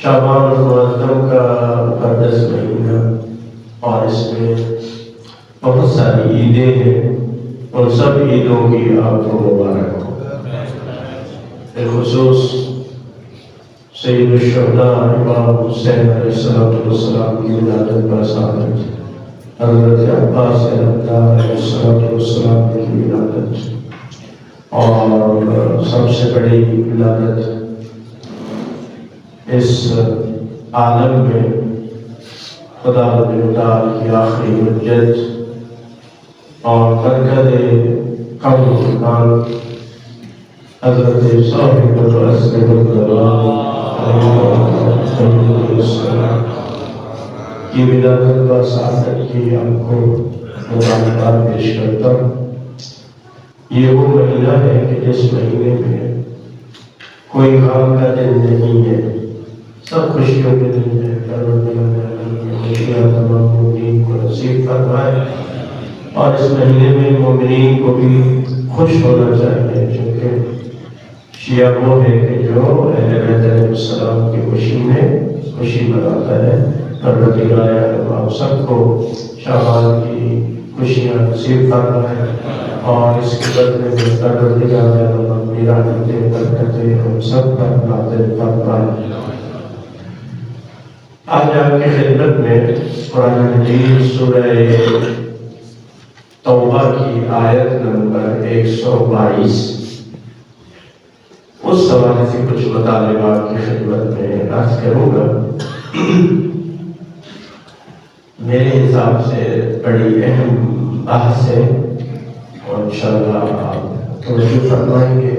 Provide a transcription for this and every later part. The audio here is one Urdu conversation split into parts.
شعبان المعظم کا مقدس مہینہ اور اس میں بہت ساری عیدیں ہیں، ان سب عیدوں کی آپ کو مبارک ہو۔ بالخصوص سید الشہداء امام حسین علیہ السلام کی ولادت پر سعادت، حضرت عباس علیہ السلام کی ولادت، اور سب سے بڑی ولادت اس عالم میں خدا تعالی کی آخری حجت اور مرکز قوم مکان حضرت صاحب العصر السلام کی ولادت و سعادت کی آپ کو مبارکباد پیش کرتا ہوں۔ یہ وہ مہینہ ہے کہ جس مہینے میں کوئی غم کا دن نہیں ہے، سب خوشیوں کے دن ہے۔ خوشیاں تمام مومنین کو نصیب فرمائے، اور اس مہینے میں مومنین کو بھی خوش ہونا چاہیے، چونکہ شیعہ وہ ہے کہ جو اہل بیت علیہ السلام کی خوشی میں خوشی مناتا ہے۔ اللہ آپ سب کو شعبان کی خوشیاں نصیب فرمائے، اور اس کے بدلے میں اپنی رحمتیں برکتیں ہم سب پر نازل فرمائے۔ آج آپ کی خدمت میں قرآن مجید سورہ توبہ کی آیت نمبر 122 اس حوالے سے کچھ مطالبات کی خدمت میں عرض کروں گا۔ میرے حساب سے بڑی اہم بحث ہے، اور انشاءاللہ آپ توجہ فرمائیں گے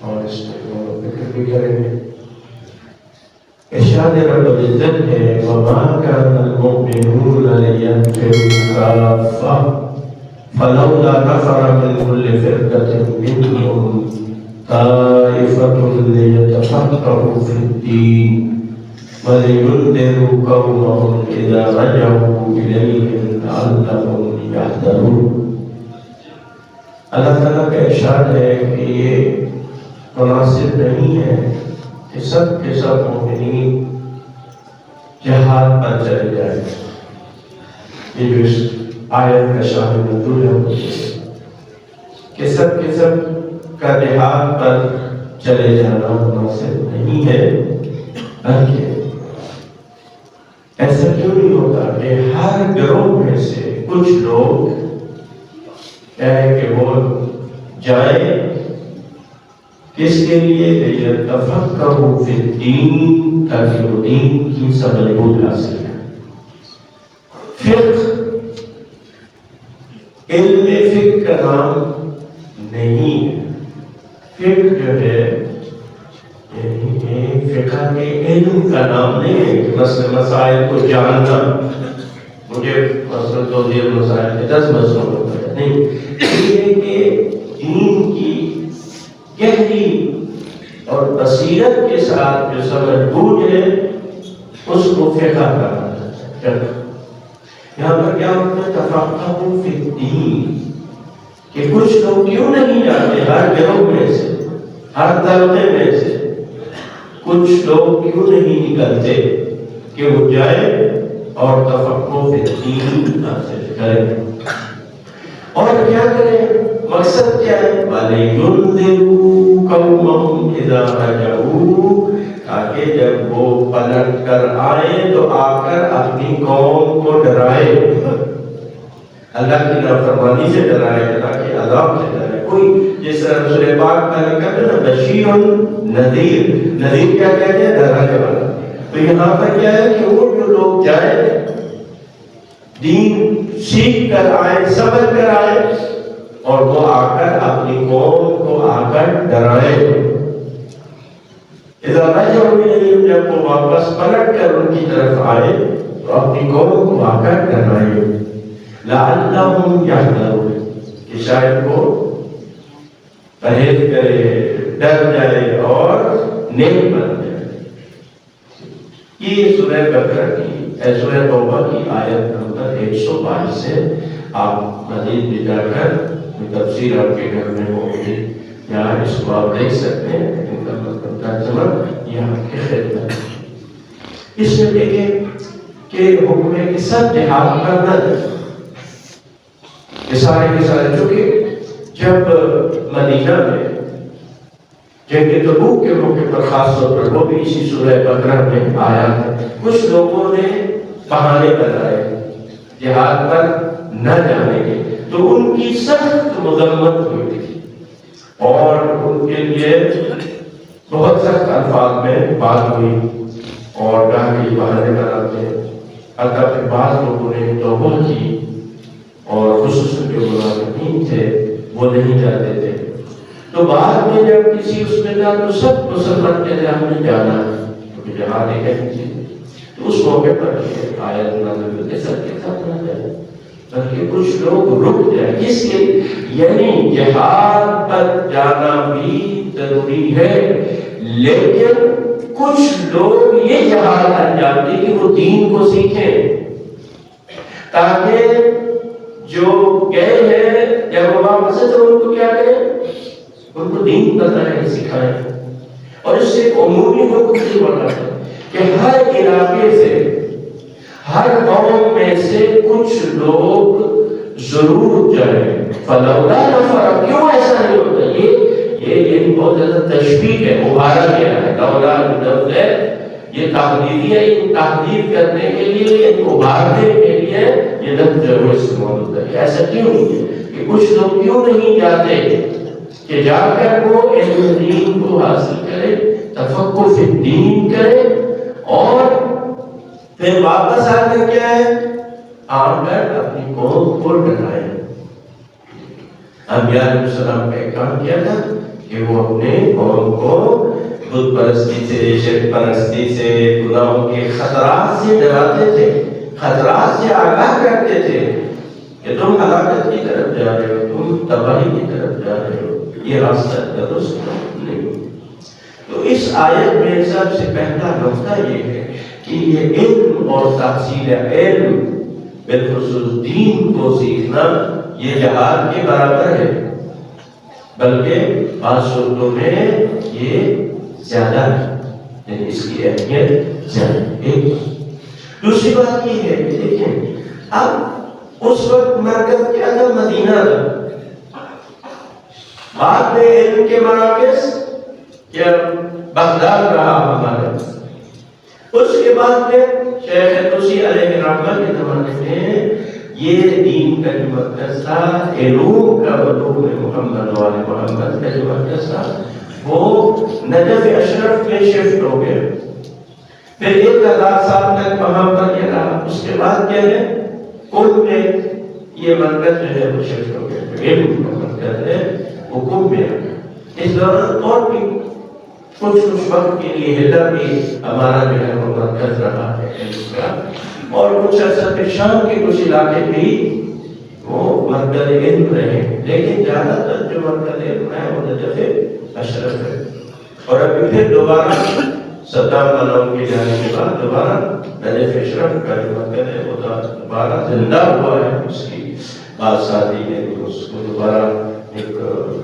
اور اس میں فکر بھی کریں گے۔ ارشاد رب العزت ہے وَمَا كَانَ الْمُؤْمِنُونَ لِيَنْفِرُوا كَافَّةً فَلَوْلَا نَفَرَ مِنْ كُلِّ فِرْقَةٍ مِنْهُمْ طَائِفَةٌ لِيَتَفَقَّهُوا فِي الدِّينِ وَلِيُنذِرُوا قَوْمَهُمْ إِذَا رَجَعُوا إِلَيْهِمْ لَعَلَّهُمْ يَحْذَرُونَ۔ اللہ تعالیٰ کا ارشاد ہے کہ یہ مناسب نہیں ہے کہ سب کے سب مومنین جہاد پر چلے جائیں۔ یہ جو اس آیت کا شامل نزول ہے کہ سب کے سب کا جہاد پر چلے جانا مناسب نہیں ہے، بلکہ ایسا کیوں نہیں ہوتا کہ ہر گروہ میں سے کچھ لوگ کہ وہ جائیں، کس کے لیے؟ یتفقہوا فی الدین، تاکہ وہ دین کی سمجھ بوجھ حاصل کریں۔ فقہ علم فقہ کا نام نہیں ہے۔ فقہ جو ہے فقہ کے علم کا نام نہیں ہے کہ مسائل کو جاننا، مجھے مثلا 2 مسائل کے 10 مسئلوں کو پڑھا نہیں، یہ کہ دین کی گہری اور بصیرت کے ساتھ جو سمجھ بوجھ ہے اس کو فقہ کہا جاتا ہے۔ یہاں پر کیا ہوتا ہے؟ تفقہوا فی الدین، کہ کچھ لوگ کیوں نہیں جاتے، ہر گروہ میں سے، ہر طبقے میں سے کچھ لوگ کیوں نہیں نکلتے کہ وہ جائے اور تفقہ فی الدین حاصل کریں، اور کیا کریں؟ مقصد کیا ہے؟ وَلِيُنذِرُوا قَوْمَهُمْ إِذَا رَجَعُوا، تاکہ جب وہ پلٹ کر آئیں تو آ کر اپنی قوم کو ڈرائے، اللہ کی نافرمانی سے ڈرائے، تاکہ عذاب سے ڈرائے۔ کوئی جس طرح رسول پاک کا کہتے ہیں نا بشیر نذیر، نذیر کیا کہتے ہیں؟ ڈرانے والا۔ تو یہاں پر کیا ہے کہ وہ جو لوگ جائیں، دین سیکھ کر آئے، سمجھ کر آئے، اور وہ آ کر اپنی قوم کو آ کر ڈرائے۔ اذا رجعوا الیہم، جب وہ واپس پلٹ کر ان کی طرف آئے تو اپنی قوم کو آ کر ڈرائے۔ لعلہم یحذرون، کہ شاید وہ پرہیز کرے، ڈر جائے اور نیک بن جائے۔ یہ سورہ بقرہ کی سورہ توبہ کی آیت نمبر 122 ہے۔ آپ مزید بھی جا کر تفسیر آپ کے گھر میں ہوگی، یا اس کو آپ دیکھ سکتے ہیں، ان کا مطلب ترجمہ یہاں کی خدمت۔ اس میں دیکھیں کہ حکم ہے کہ سب جہاد کرنا ہے کے سارے چونکہ جب مدینہ میں جنگ تبوک کے موقع پر خاص طور پر وہ بھی اسی سورہ بقرہ میں آیا ہے، کچھ لوگوں نے بہانے بنائے جہاد پر نہ جانے کے، تو ان کی سخت مذمت ہوئی اور ان کے لیے بہت سخت الفاظ میں بات ہوئی اور کہا کہ بہانے بناتے ہیں۔ حتیٰ کہ بعض لوگوں نے توبہ کی اور خصوصاً جو منافقین تھے وہ نہیں جاتے تھے، تو بعد میں جب کسی اس میں تھا تو سب مسلمان کہتے ہم نے جانا ہے کیونکہ جہاد ایک اہم چیز ہے، تو اس موقع پر یہ آیت نازل ہوئی کہ سب کے ساتھ نہ جائے بلکہ کچھ لوگ رک جائیں، اس کے یعنی جہاد پر جانا بھی ضروری ہے، لیکن کچھ لوگ یہ جہاد انجام دیں کہ وہ دین کو سیکھیں، تاکہ جو گئے ہیں جب وہ واپس ہے تو ان کو کیا کریں، ان کو دین بتائیں سکھائیں۔ اور اس سے عمومی حکم یہ بڑھا ہے کہ ہر علاقے سے ہر قوم میں سے کچھ لوگ ضرور جائیں۔ فلولا نفر، کیوں ایسا نہیں ہوتا؟ یہ بہت زیادہ تشبیہ ہے، ابھارا گیا ہے، لولا لفظ ہے یہ تحدیدی ہے، ان تحدید کرنے کے لیے، ابھارنے کے لیے یہ لفظ جو ہے استعمال ہوتا ہے۔ ایسا کیوں نہیں ہے کہ کچھ لوگ کیوں نہیں جاتے کہ جا کر وہ علم دین کو حاصل کرے، تفقہ فی الدین کرے اور پھر واپس آ کر کیا ہے، آ کر اپنی قوم کو ڈرائے۔ انبیاء علیہ السلام کا ایک کام کیا تھا کہ وہ اپنے قوم کو بت پرستی سے، شرک پرستی سے، گناہوں کے خطرات سے ڈراتے تھے، خطرات سے آگاہ کرتے تھے کہ تم ہلاکت کی طرف جا رہے ہو، تم تباہی کی طرف جا رہے ہو، یہ راستہ درست نہیں۔ تو اس آیت میں سب سے پہلا نقطہ یہ ہے کہ یہ علم اور تحصیل علم بالخصوص دین کو سیکھنا یہ جہاد کے برابر ہے، بلکہ بعض صورتوں میں یہ زیادہ ہے، یعنی اس کی اہمیت زیادہ ہے۔ دوسری بات یہ ہے کہ دیکھیں اب اس وقت مرکز کیا تھا؟ مدینہ تھا، بعد میں علم کے مراکز کیا بغداد رہا ہمارا، اس کے بعد میں شیخ طوسی علیہ رحمت کے زمانے میں یہ دین کا جو مرکز تھا، علوم کا، علوم محمد وآل محمد کا جو مرکز تھا وہ نجف اشرف میں شفٹ ہو گیا، پھر 1000 سال تک وہاں پر یہ رہا، اس کے بعد کیا ہے قم میں یہ مرکز جو ہے وہ شفٹ ہو گیا، علم کا مرکز ہے وہ قم میں آ گیا۔ اس دوران اور بھی کچھ وقت کے لیے ہلا بھی ہمارا جو ہے وہ مرکز رہا ہے علم کا، اور کچھ عرصہ پھر شام کے کچھ علاقے بھی وہ مرکز علم رہے، لیکن زیادہ تر جو مرکز علم ہے وہ نجف اشرف ہے۔ اور ابھی پھر دوبارہ صدام ملعون کے جانے کے بعد دوبارہ نجف اشرف کا جو مرکز ہے وہ دوبارہ زندہ ہوا ہے، اس کی بادشاہی ہے، اس کو دوبارہ ایک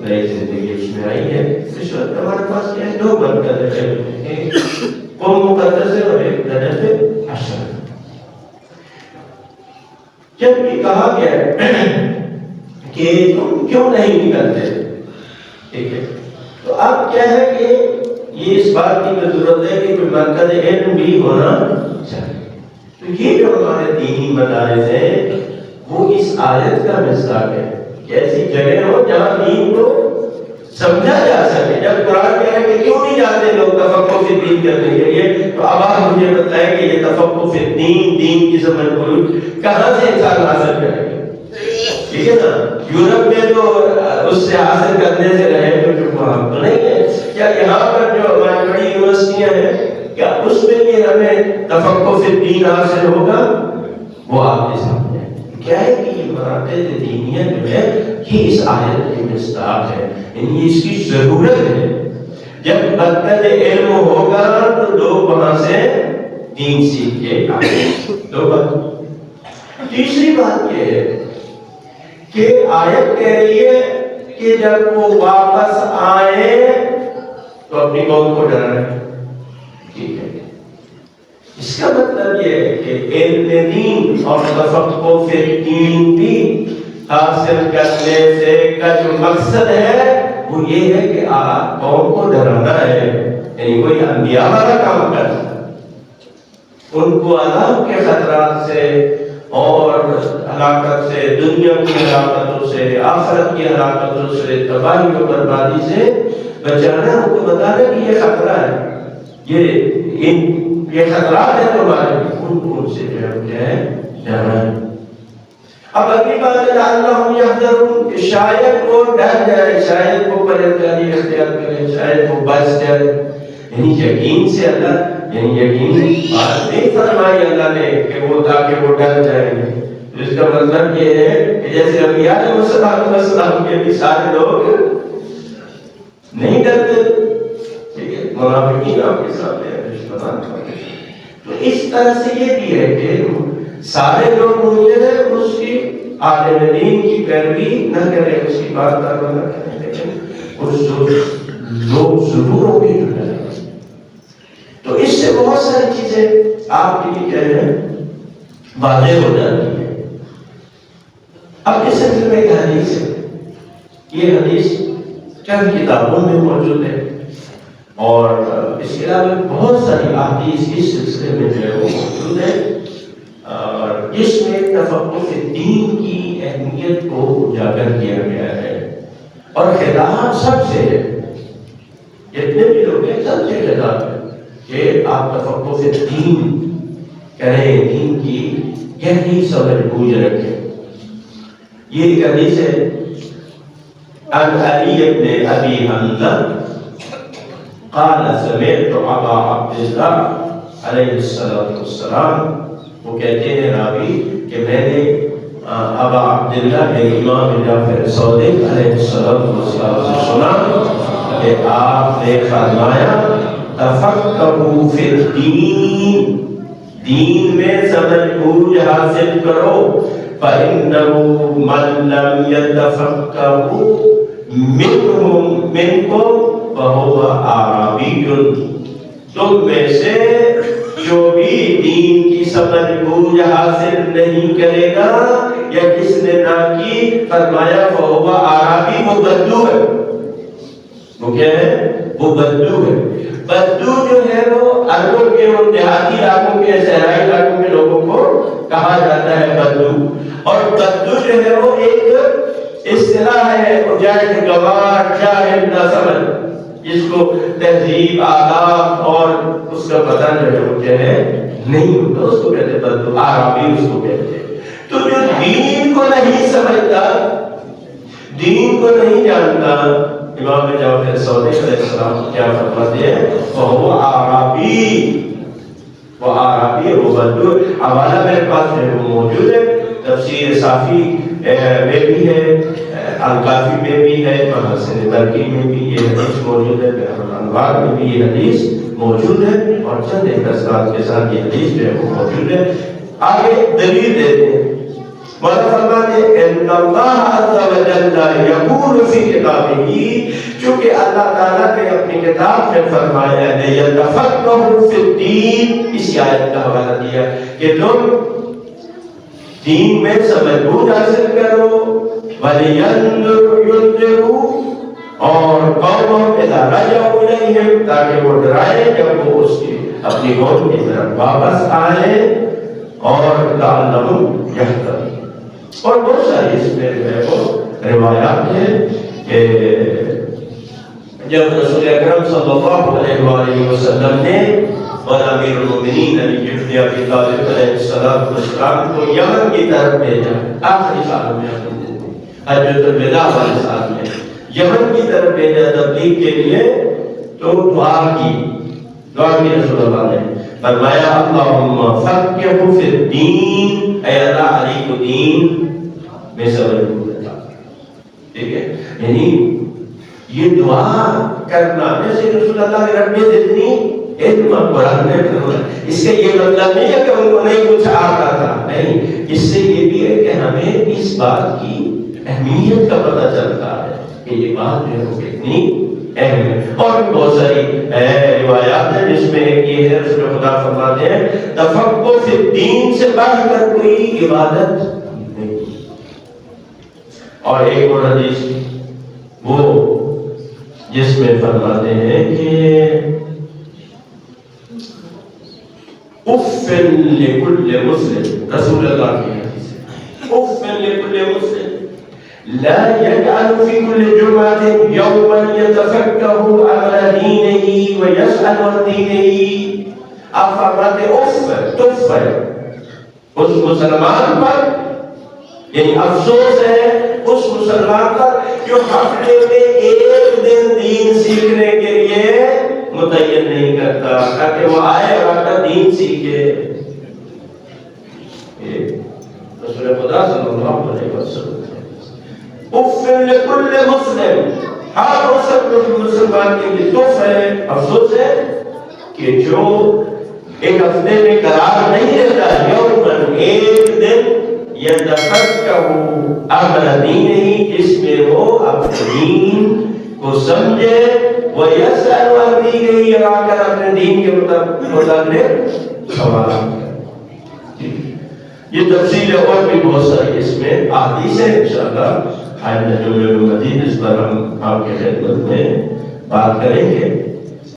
نئی زندگی اس میں آئی ہے۔ اس وقت ہمارے پاس کیا ہے؟ 2 مرکز ہے، ایک قم مقدس ہے اور ایک نجف اشرف۔ جب یہ کہا گیا کہ تم کیوں نہیں نکلتے، ٹھیک ہے، تو اب کیا ہے کہ یہ اس بات کی ضرورت ہے کہ کوئی مرکز علم بھی ہونا چاہیے۔ تو یہ جو ہمارے دینی مدارس ہیں وہ اس آیت کا مصداق ہے کہ ایسی جگہ ہو جہاں دین کو سمجھا جا سکے۔ جب قرآن کہہ رہا ہے کہ کیوں نہیں جاتے لوگ تفقہ فی الدین کرنے کے لیے، تو اب آپ مجھے بتائیں کہ یہ تفقہ فی الدین، دین کی سمجھ کو کہاں سے انسان حاصل کرے گا؟ ٹھیک ہے نا، یورپ میں تو اس سے حاصل کرنے سے رہے تو وہاں تو نہیں ہے، کیا یہاں پر جو ہماری بڑی یونیورسٹیاں ہیں کیا اس میں بھی ہمیں تفقہ فی الدین حاصل ہوگا؟ وہ آپ کے سامنے کیا ہے کہ یہ مراکز دینیہ جو ہے یہ اس آیت کی مصداق ہے، یعنی اس کی ضرورت ہے۔ جب مرکز علم ہوگا تو لوگ وہاں سے دین سیکھ کے آئیں۔ تیسری بات یہ ہے کہ آیت کہہ رہی ہے کہ جب وہ واپس آئے تو اپنی قوم کو ڈرائیں، ٹھیک ہے۔ اس کا مطلب یہ ہے کہ علم دین اور تفقہ فی الدین بھی حاصل کرنے سے کا جو مقصد ہے وہ یہ ہے کہ آپ قوم کو ڈرانا ہے، یعنی کوئی انبیاء والا کام کرنا ہے، ان کو عذاب کے خطرات سے اور ہلاکت سے، دنیا کی ہلاکتوں سے، آخرت کی ہلاکتوں سے، تباہی و بربادی سے بچانا، ان کو بتانا کہ یہ خطرہ ہے، یہ خطرات ہیں تمہارے، ان سے جو ہے ڈرنا ہے۔ اب اگلی بات ہے لعلہم یحذرون، کہ شاید وہ ڈر جائے، شاید وہ پرہیزگاری اختیار کرے، شاید وہ بچ جائے، یعنی یقین سے اللہ، یعنی یقین بات نہیں فرمائی اللہ نے کہ وہ تاکہ وہ ڈر جائیں۔ اس کا مطلب یہ ہے کہ جیسے انبیاء علیہ السلام کے بھی سارے لوگ نہیں ڈرتے، ٹھیک ہے، منافقین آپ کے سامنے ہیں، تو اس طرح سے یہ بھی ہے کہ سارے لوگ مومن ہیں، اس کی عالم دین کی پیروی نہ کریں، اس کی بات نہ کریں، لیکن اس لوگ ضرور ہوں گے جو ہے۔ تو اس سے بہت ساری چیزیں آپ کے لیے کیا ہے واضح ہو جاتی ہیں۔ اب اس سلسلے میں ایک حدیث ہے، یہ حدیث چند کتابوں میں موجود ہے، اور اس کے علاوہ بہت ساری احادیث اس سلسلے میں جو ہے وہ موجود ہے، اور جس میں تفقہ فی الدین کی اہمیت کو اجاگر کیا گیا ہے، اور خطاب سب سے ہے، جتنے بھی لوگ ہیں سب سے خطاب ہے کہ آپ تفقہ فی الدین کریں، دین کی گہری سمجھ بوجھ رکھیں۔ یہ ایک حدیث ہے عن علی بن ابی حمزہ قال سمعت ابا عبداللہ علیہ السلام، وہ کہتے ہیں راوی کہ میں نے ابا عبداللہ امام جعفر صادق علیہ السلام سے سنا کہ آپ نے فرمایا تفقہوا فی الدین، دین میں سمجھ بوجھ حاصل کرو، فإنه من لم يتفقه منكم فهو أعرابي، تم میں سے جو بھی دین کی سمجھ بوجھ حاصل نہیں کرے گا یا جس نے نہ کی، فرمایا فهو أعرابي، وہ بدو ہے، وہ کیا ہے، وہ بدو ہے۔ بدو جو ہے وہ عربوں کے اور دیہاتی علاقوں کے، صحرائی علاقوں کے لوگوں کو کہا جاتا ہے بدو، اور بدو جو ہے وہ ایک اصطلاح ہے جاہل گوار، جاہل نہ سمجھ، جس کو تہذیب، آداب اور اس کا پتہ جو ہے وہ کیا ہے نہیں ہوتا، اس کو کہتے ہیں بدو، عربی اس کو کہتے ہیں۔ تو جو دین کو نہیں سمجھتا، دین کو نہیں جانتا، امام جعفر صادق علیہ السلام کیا فرماتے ہیں، وہ اعرابی، وہ اعرابی، وہ بدو۔ حوالہ میرے پاس ہے وہ موجود ہے، تفسیر صافی میں بھی ہے، الکافی میں بھی ہے، محاسن برقی میں بھی یہ حدیث موجود ہے، انوار میں بھی یہ حدیث موجود ہے، اور چند ایک اثرات کے ساتھ یہ حدیث جو ہے وہ موجود ہے۔ آگے دلیل دیتے ہیں، مولانا فرماتے ہیں ان اللہ عز و جل یقول فی کتابہ، چونکہ اللہ تعالیٰ نے اپنی کتاب میں فرمایا ہے یتفقہوا فی الدین، اس آیت کا حوالہ دیا کہ تم دین میں سمجھ بوجھ حاصل کرو، وَلِيَنذِرُوا، اور قوموں اذا رجعوا الیہم، تاکہ وہ ڈرائے جب وہ اس کی اپنی قوم کی طرف واپس آئے، اور لعلہم یحذرون۔ اور بہت ساری اس میں جو ہے وہ روایات ہیں کہ جب رسول اکرم صلی اللہ علیہ وآلہ وسلم نے اور امیر المومنین علی بن ابی طالب علیہ السلام کو یمن کی طرف بھیجا، آخری سال میں حجۃ الوداع والے سال میں یمن کی طرف بھیجا تبلیغ کے لیے، تو دعا کی رسول اللہ نے، فرمایا اللہم فقہہ فی الدین، اے اللہ علی کو دین میں سمجھ بوجھ عطا، ٹھیک ہے، یعنی یہ دعا کرنا، جیسے رسول اللہ نے رب زدنی علما، قرآن میں اس کا یہ مطلب نہیں ہے کہ ان کو نہیں کچھ آتا تھا، نہیں، اس سے یہ بھی ہے کہ ہمیں اس بات کی اہمیت کا پتہ چلتا ہے کہ یہ بات جو ہے وہ کتنی اہم ہے۔ اور بھی بہت ساری روایات ہیں جس میں یہ ہے، رسول خدا فرماتے ہیں تفقہ فی الدین سے بڑھ کر کوئی عبادت نہیں۔ اور ایک اور حدیث وہ جس میں فرماتے ہیں کہ اُفٍ لِكُلِّ مُسْلِمٍ، رسول اللہ کی حدیث ہے، اُفٍ لِكُلِّ مُسْلِمٍ لا يجعل في كل جمعة يوما يتفقه أمر دينه ويسأل عن دينه۔ آپ فرماتے تف ہے اس مسلمان پر، یعنی افسوس ہے اس مسلمان پر جو ہفتے میں ایک دن دین سیکھنے کے لیے متعین نہیں کرتا تاکہ وہ آئے اور اپنا دین سیکھے۔ رسول خدا صلی اللہ علیہ وسلم اُفٍ لِكُلِّ مُسْلِمٍ، ہر مسلمان کے لیے تف ہے، افسوس ہے کہ جو ایک ہفتے میں قرار نہیں رہتا، یوماً ایک دن یتفقہ امر دینہ، جس میں وہ اپنے دین کو سمجھے، ویسأل عن دینہ، اور آ کر اپنے دین کے متعلق سوال کرے۔ یہ تفصیل اور بھی بہت ساری اس میں احادیث ہیں، انشاءاللہ آئندہ جمعے میں مزید اس پر ہم آپ کے خدمت میں بات کریں گے۔